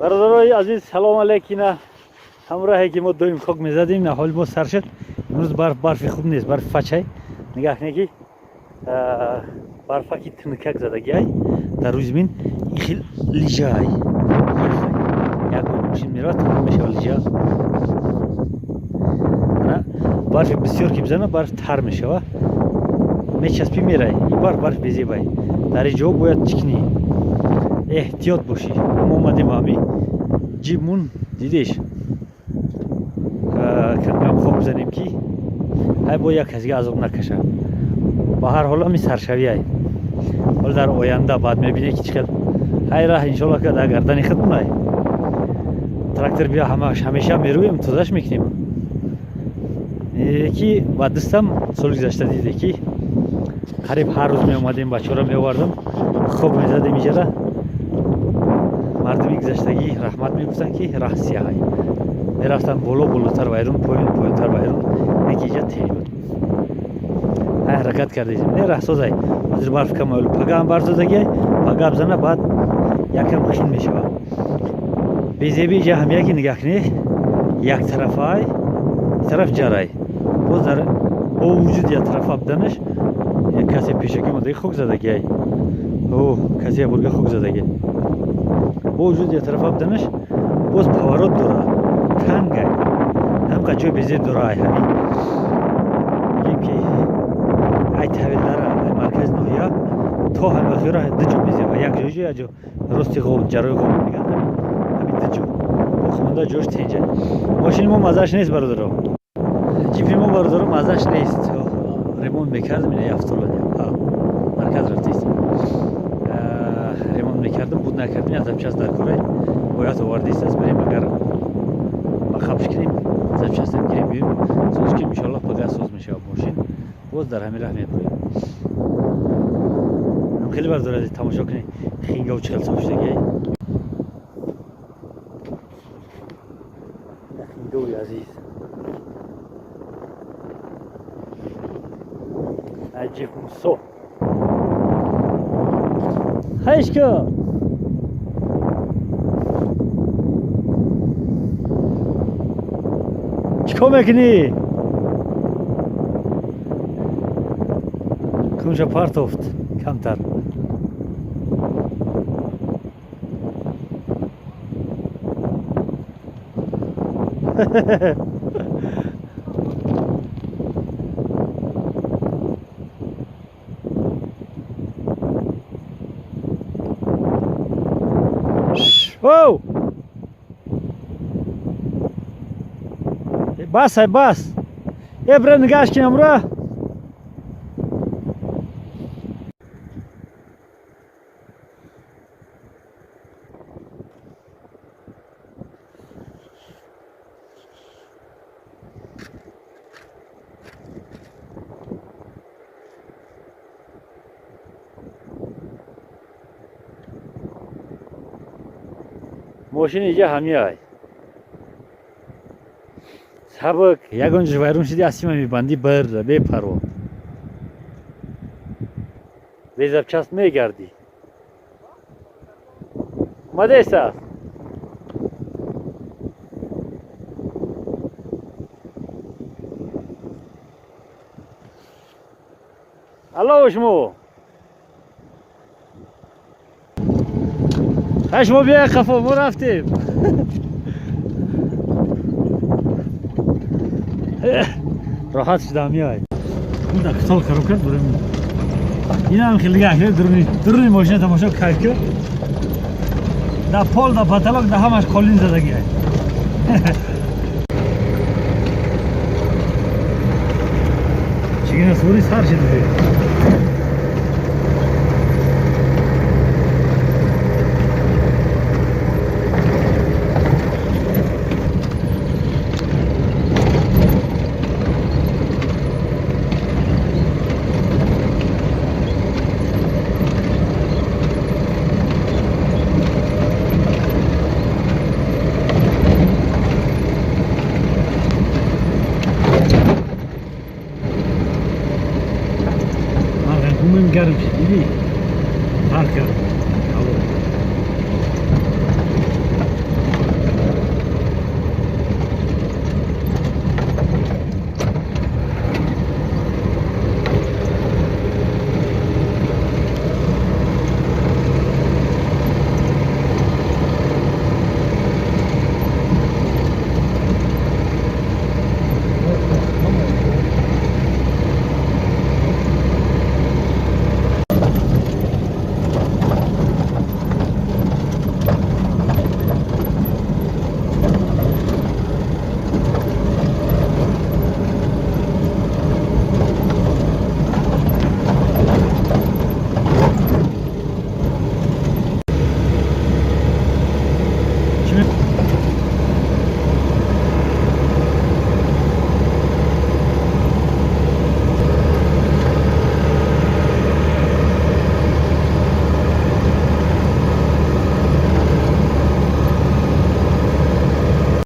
برادرای عزیز سلام علیکم. همراهی که ما دویم خاک میزدیم، نه حال ما سر شد. امروز برف خوب نیست، برف فچای. نگاه کنید برف کی تنکک زدگی در روز زمین خیلی جای یک ماشین میراد میشه لیجا. برف بسیار که بزنه برف تر میشه و میچسبی میره. این برف بزیبای در اینجا باید چکنی احتیاط باشی. ما اومدیم همین جیبمون دیدیش کم خوب بزنیم که های با یک کسی عذاب نکشه. با هر حال همی سرشوی های حال در آینده بعد میبینه که چکل های راه انشالله که در گردن خودمون های تراکتور بیا همیشه میرویم توزش میکنیم. یکی با دستم سال گذشته دیده که قریب هر روز می اومدیم بچه را می آوردم خوب میزدیم اینجا. مردمی گذشتگی رحمت میگفتن که راه سیاه های میرفتن بالاتر ویرون پایینتر ویرون یکی اینجا تیل بود. های حرکت کردیم نه راه ساز های وزیر برف کم اولو پگه هم برزدگی پگه بزنه بعد یکم خشن میشه. بیزیبی اینجا هم یکی نگاه کنی یک طرف های طرف جرای باز در با وجود یک طرف ابدنش یک کسی پیشکی مدهی خوک زدگی های کسی برگه خوک زدگی با وجود یک طرف ابدنش باز پاورات دوره تنگ های هم که جای بیزی دوره های همی بگیم که ای تحویل داره ای مرکز نوحیه تا همه خیره دجو بیزی و یک جای جای راستی غول جرای غول میگن همین دجو خونده جوش تینجه. ماشین ما مزهش نیست برادر. جیپی ما برادر مزهش نیست. ریمون میکردم اینه افتادم. مرکز رفتیست. ریمون میکردم بود نکردم از امشب در کاره باید آوردیست از بریم اگر ما خبش کنیم از امشب گیریم بیم سوز کنیم انشالله پگه سوز میشه ماشین باز در همین راه میبریم. هم خیلی برادر عزیز تماشا کنیم خینگه و چخل سوشتگی دوی عزیز عجیب موسو هشکا چکو میکنی؟ کنجا پارت افت کمتر او بس های بس یه برای نگاش کنم را ماشین اینجا همی های سبک یکان جوایرون شدی اسیمه میبندی برده بی پروا بی زبچست میگردی مده ایسا الله شمو شما بیا خفا ما رفتیم راحت شدم میای اون در کتال خراب کرد بریم این هم خیلی نگاه کرد درونی ماشین تماشا کرد که در پال در پتلاک در همش کالین زدگی های چگه نسوری سر شده گرم شدیدی